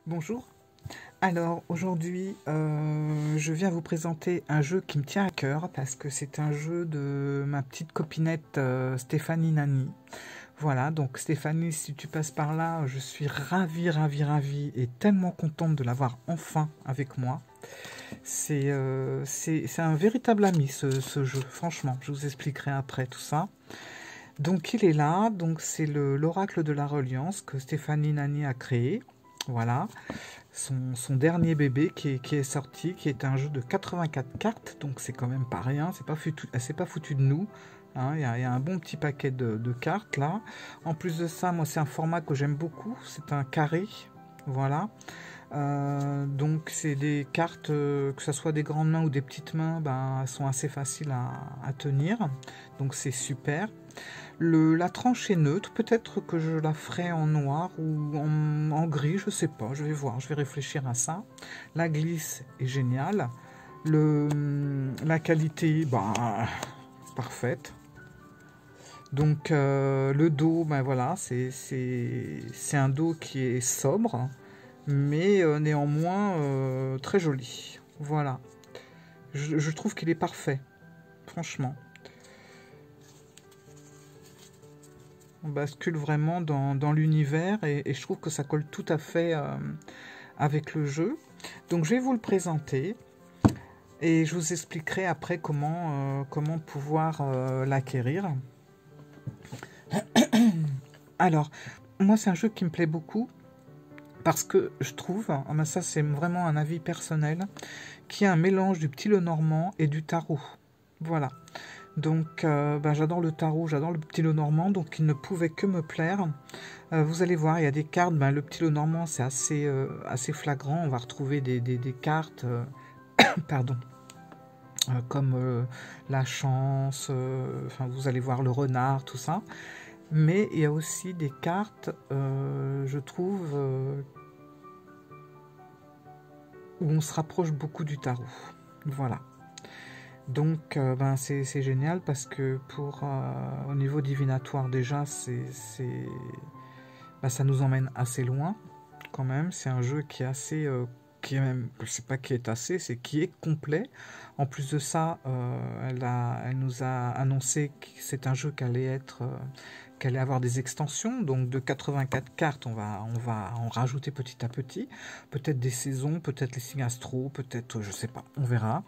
Bonjour. Alors aujourd'hui, je viens vous présenter un jeu qui me tient à cœur parce que c'est un jeu de ma petite copinette Stéphanie Nani. Voilà, donc Stéphanie, si tu passes par là, je suis ravie et tellement contente de l'avoir enfin avec moi. C'est un véritable ami ce jeu, franchement. Je vous expliquerai après tout ça. Donc il est là, donc c'est l'oracle de la reliance que Stéphanie Nani a créé. Voilà, son dernier bébé qui est sorti, qui est un jeu de 84 cartes, donc c'est quand même pas rien, c'est pas foutu de nous. Hein, y a un bon petit paquet de cartes là. En plus de ça, moi c'est un format que j'aime beaucoup, c'est un carré, voilà. Donc c'est des cartes, que ce soit des grandes mains ou des petites mains, ben, elles sont assez faciles à tenir, donc c'est super. La tranche est neutre, peut-être que je la ferai en noir ou en gris, je sais pas, je vais voir, je vais réfléchir à ça. La glisse est géniale, la qualité, bah, parfaite. Donc le dos, ben voilà, c'est un dos qui est sobre, mais néanmoins très joli. Voilà, je trouve qu'il est parfait, franchement. On bascule vraiment dans l'univers et je trouve que ça colle tout à fait avec le jeu. Donc je vais vous le présenter et je vous expliquerai après comment pouvoir l'acquérir. Alors, moi c'est un jeu qui me plaît beaucoup parce que je trouve, mais ça c'est vraiment un avis personnel, qu'il y a un mélange du petit Lenormand et du tarot. Voilà. Donc ben, j'adore le tarot, j'adore le petit Lenormand, donc il ne pouvait que me plaire. Vous allez voir, il y a des cartes, ben, le petit Lenormand c'est assez flagrant, on va retrouver des cartes, pardon, comme la chance, enfin vous allez voir le renard, tout ça. Mais il y a aussi des cartes, je trouve, où on se rapproche beaucoup du tarot. Voilà. Donc ben, c'est génial parce que au niveau divinatoire déjà, ben, ça nous emmène assez loin quand même. C'est un jeu qui est assez... qui est même, je sais pas qui est assez, c'est qui est complet. En plus de ça, elle nous a annoncé que c'est un jeu qu'elle allait avoir des extensions. Donc de 84 cartes, on va en rajouter petit à petit. Peut-être des saisons, peut-être les signes astro, peut-être, je sais pas, on verra.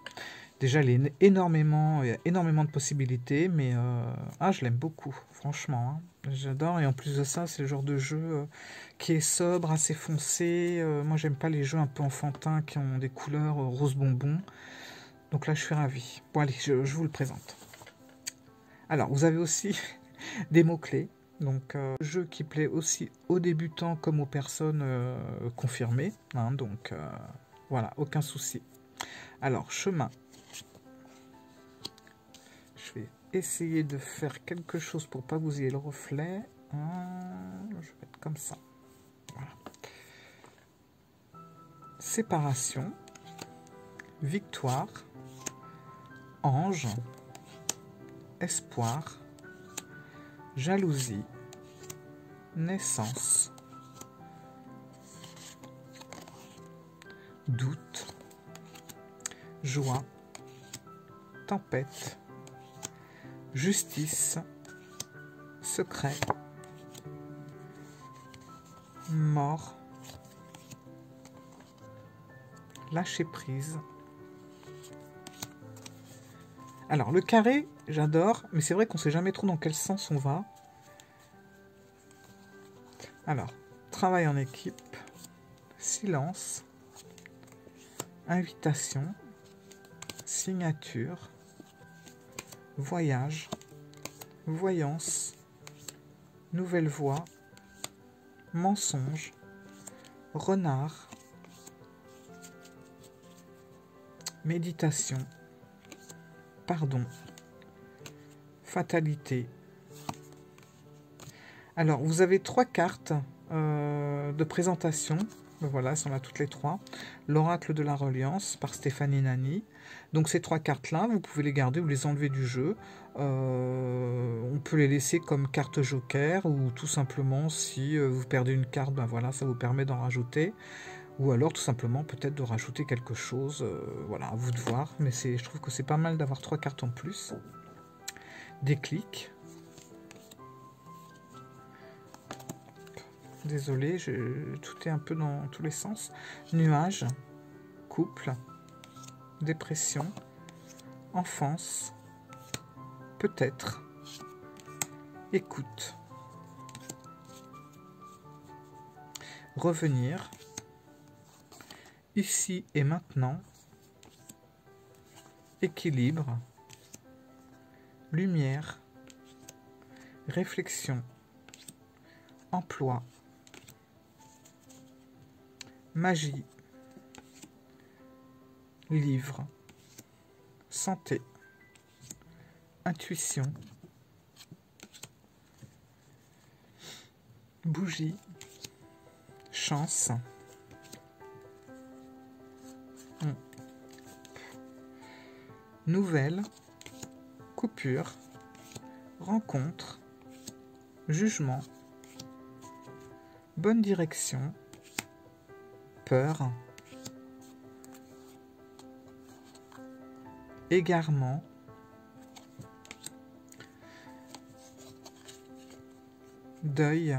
Déjà, il y a énormément de possibilités, mais je l'aime beaucoup, franchement. Hein. J'adore, et en plus de ça, c'est le genre de jeu qui est sobre, assez foncé. Moi, j'aime pas les jeux un peu enfantins qui ont des couleurs rose bonbon. Donc là, je suis ravie. Bon, allez, je vous le présente. Alors, vous avez aussi des mots-clés. Donc, jeu qui plaît aussi aux débutants comme aux personnes confirmées. Hein, donc, voilà, aucun souci. Alors, chemin. Je vais essayer de faire quelque chose pour pas que vous ayez le reflet. Je vais mettre comme ça. Voilà. Séparation, victoire, ange, espoir, jalousie, naissance, doute, joie, tempête, justice, secret, mort, lâcher prise. Alors le carré, j'adore, mais c'est vrai qu'on ne sait jamais trop dans quel sens on va. Alors, travail en équipe, silence, invitation, signature, voyage, voyance, nouvelle voix, mensonge, renard, méditation, pardon, fatalité. Alors, vous avez 3 cartes de présentation. Voilà, elles sont là toutes les 3. L'oracle de la reliance par Stéphanie Nani. Donc ces 3 cartes-là, vous pouvez les garder ou les enlever du jeu. On peut les laisser comme carte joker ou tout simplement si vous perdez une carte, ben voilà, ça vous permet d'en rajouter. Ou alors tout simplement peut-être de rajouter quelque chose, voilà, à vous de voir. Mais je trouve que c'est pas mal d'avoir 3 cartes en plus. Déclic. Désolé, tout est un peu dans tous les sens. Nuage, couple, dépression, enfance, peut-être, écoute, revenir, ici et maintenant, équilibre, lumière, réflexion, emploi, magie, livre, santé, intuition, bougie, chance, nouvelle, coupure, rencontre, jugement, bonne direction, peur, égarement, deuil,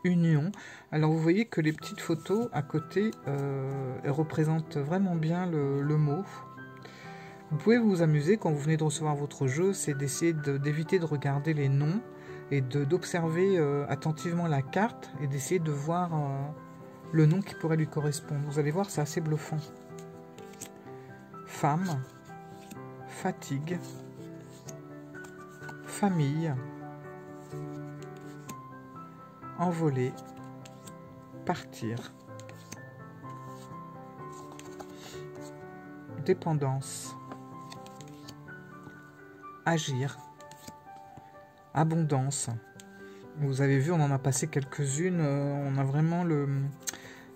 union. Alors vous voyez que les petites photos à côté elles représentent vraiment bien le mot. Vous pouvez vous amuser quand vous venez de recevoir votre jeu, c'est d'essayer d'éviter de regarder les noms et d'observer attentivement la carte et d'essayer de voir le nom qui pourrait lui correspondre. Vous allez voir, c'est assez bluffant. Femme, fatigue, famille, envoler, partir, dépendance, agir, abondance. Vous avez vu, on en a passé quelques-unes, on a vraiment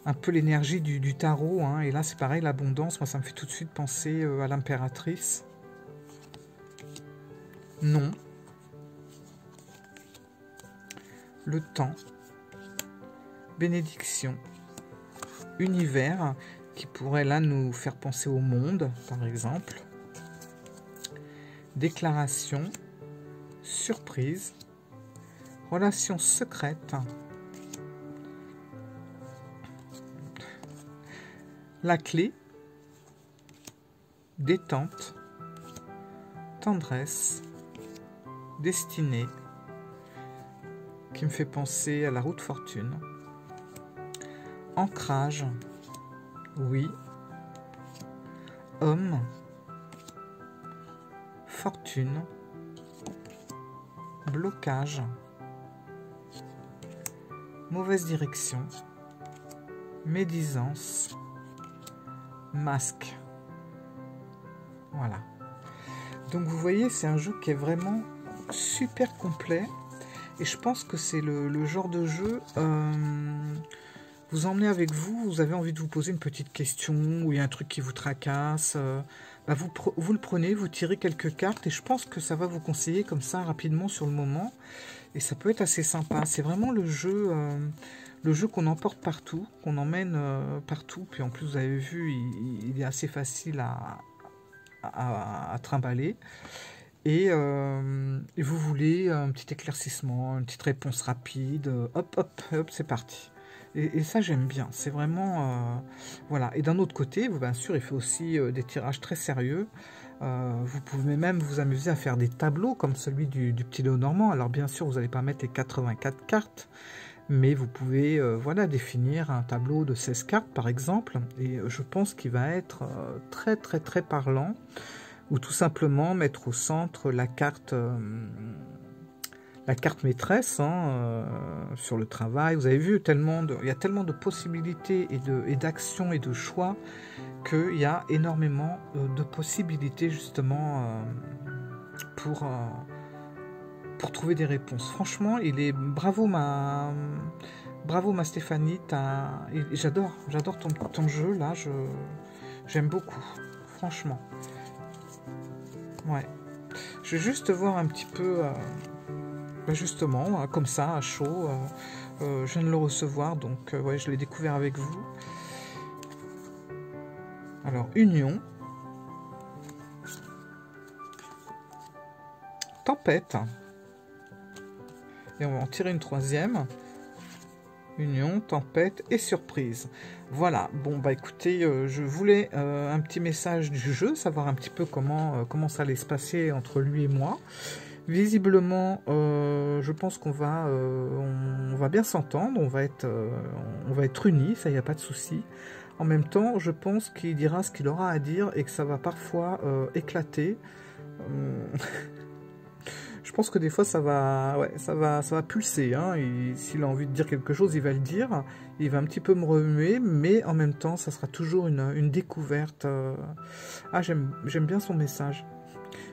un peu l'énergie du tarot, hein, et là c'est pareil, l'abondance, moi ça me fait tout de suite penser à l'impératrice. Non. Le temps, bénédiction, univers, qui pourrait là nous faire penser au monde, par exemple, déclaration, surprise, relation secrète, la clé, détente, tendresse, destinée, qui me fait penser à la roue de fortune, ancrage, oui, homme, fortune, blocage, mauvaise direction, médisance, masque. Voilà. Donc vous voyez, c'est un jeu qui est vraiment super complet. Et je pense que c'est le genre de jeu, vous emmenez avec vous, vous avez envie de vous poser une petite question, ou il y a un truc qui vous tracasse, bah vous le prenez, vous tirez quelques cartes, et je pense que ça va vous conseiller comme ça rapidement sur le moment, et ça peut être assez sympa. C'est vraiment le jeu qu'on emporte partout, qu'on emmène partout, puis en plus vous avez vu, il est assez facile à trimballer. Et vous voulez un petit éclaircissement, une petite réponse rapide, hop, hop, hop, c'est parti. Et ça, j'aime bien, c'est vraiment... voilà. Et d'un autre côté, bien sûr, il fait aussi des tirages très sérieux. Vous pouvez même vous amuser à faire des tableaux comme celui du petit Lénormand. Alors bien sûr, vous n'allez pas mettre les 84 cartes, mais vous pouvez voilà, définir un tableau de 16 cartes, par exemple. Et je pense qu'il va être très, très, très parlant. Ou tout simplement mettre au centre la carte maîtresse hein, sur le travail. Vous avez vu, il y a tellement de possibilités et d'actions et de choix qu'il y a énormément de possibilités justement pour trouver des réponses. Franchement, bravo ma Stéphanie, j'adore ton jeu là, j'aime beaucoup, franchement. Ouais, je vais juste voir un petit peu, justement, comme ça, à chaud, Je viens de le recevoir, donc ouais, je l'ai découvert avec vous. Alors, Union. Tempête. Et on va en tirer une troisième. Union, tempête et surprise. Voilà, bon bah écoutez, je voulais un petit message du jeu, savoir un petit peu comment ça allait se passer entre lui et moi. Visiblement, je pense qu'on va, on va bien s'entendre, on va être unis, ça y a pas de souci. En même temps, je pense qu'il dira ce qu'il aura à dire et que ça va parfois éclater. Je pense que des fois ça va pulser. Hein, s'il a envie de dire quelque chose, il va le dire. Il va un petit peu me remuer, mais en même temps, ça sera toujours une découverte. Ah, j'aime bien son message.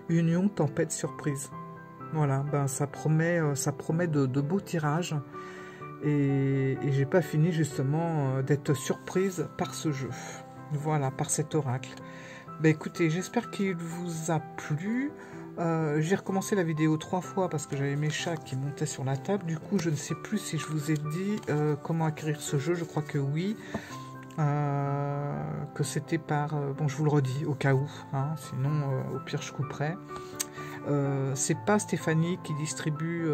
Union, tempête, surprise. Voilà, ben ça promet de beaux tirages. Et j'ai pas fini justement d'être surprise par ce jeu. Voilà, par cet oracle. Ben écoutez, j'espère qu'il vous a plu. J'ai recommencé la vidéo 3 fois parce que j'avais mes chats qui montaient sur la table. Du coup, je ne sais plus si je vous ai dit comment acquérir ce jeu. Je crois que oui. Que c'était par... bon, je vous le redis au cas où. Hein, sinon, au pire, je couperai. C'est pas Stéphanie qui distribue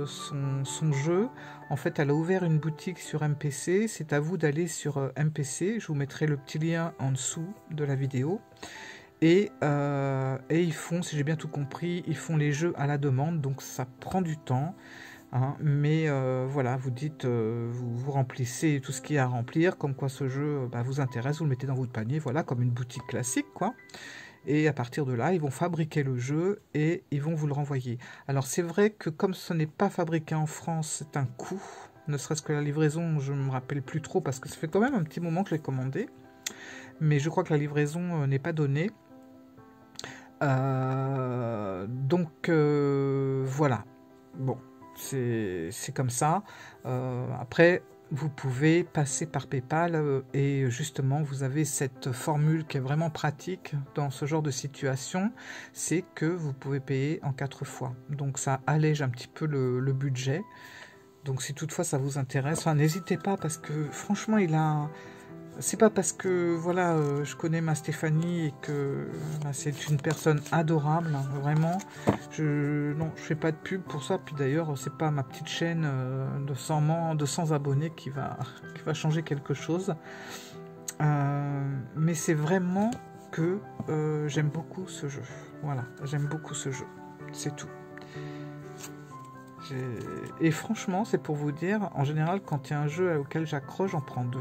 son jeu. En fait, elle a ouvert une boutique sur MPC. C'est à vous d'aller sur MPC. Je vous mettrai le petit lien en dessous de la vidéo. Et ils font, si j'ai bien tout compris, ils font les jeux à la demande, donc ça prend du temps. Hein, mais voilà, vous dites, vous remplissez tout ce qu'il y a à remplir, comme quoi ce jeu vous intéresse, vous le mettez dans votre panier, voilà, comme une boutique classique, quoi. Et à partir de là, ils vont fabriquer le jeu et ils vont vous le renvoyer. Alors c'est vrai que comme ce n'est pas fabriqué en France, c'est un coût, ne serait-ce que la livraison, je ne me rappelle plus trop, parce que ça fait quand même un petit moment que je l'ai commandé. Mais je crois que la livraison n'est pas donnée. Donc voilà, bon, c'est comme ça. Après, vous pouvez passer par PayPal et justement, vous avez cette formule qui est vraiment pratique dans ce genre de situation, c'est que vous pouvez payer en 4 fois. Donc ça allège un petit peu le budget. Donc si toutefois ça vous intéresse, enfin, n'hésitez pas parce que franchement, il a... C'est pas parce que voilà, je connais ma Stéphanie et que c'est une personne adorable, hein, vraiment. Non, je fais pas de pub pour ça. Puis d'ailleurs, c'est pas ma petite chaîne de 100 abonnés qui va changer quelque chose. Mais c'est vraiment que j'aime beaucoup ce jeu. Voilà, j'aime beaucoup ce jeu. C'est tout. Et franchement, c'est pour vous dire, en général, quand il y a un jeu auquel j'accroche, j'en prends 2.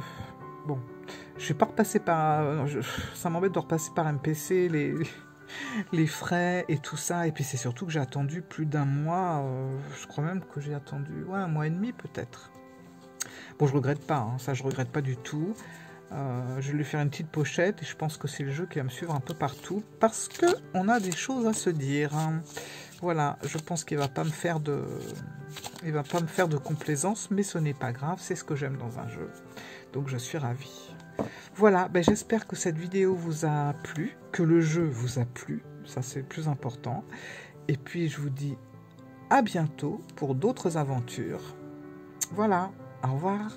Bon, je vais pas repasser par... ça m'embête de repasser par MPC, les frais et tout ça. Et puis c'est surtout que j'ai attendu plus d'1 mois. Je crois même que j'ai attendu 1 mois et demi peut-être. Bon, je regrette pas, hein, ça je regrette pas du tout. Je vais lui faire une petite pochette et je pense que c'est le jeu qui va me suivre un peu partout. Parce que on a des choses à se dire. Hein. Voilà, je pense qu'il va pas me faire de... Il va pas me faire de complaisance, mais ce n'est pas grave, c'est ce que j'aime dans un jeu. Donc je suis ravie. Voilà, ben j'espère que cette vidéo vous a plu, que le jeu vous a plu, ça c'est le plus important. Et puis je vous dis à bientôt pour d'autres aventures. Voilà, au revoir.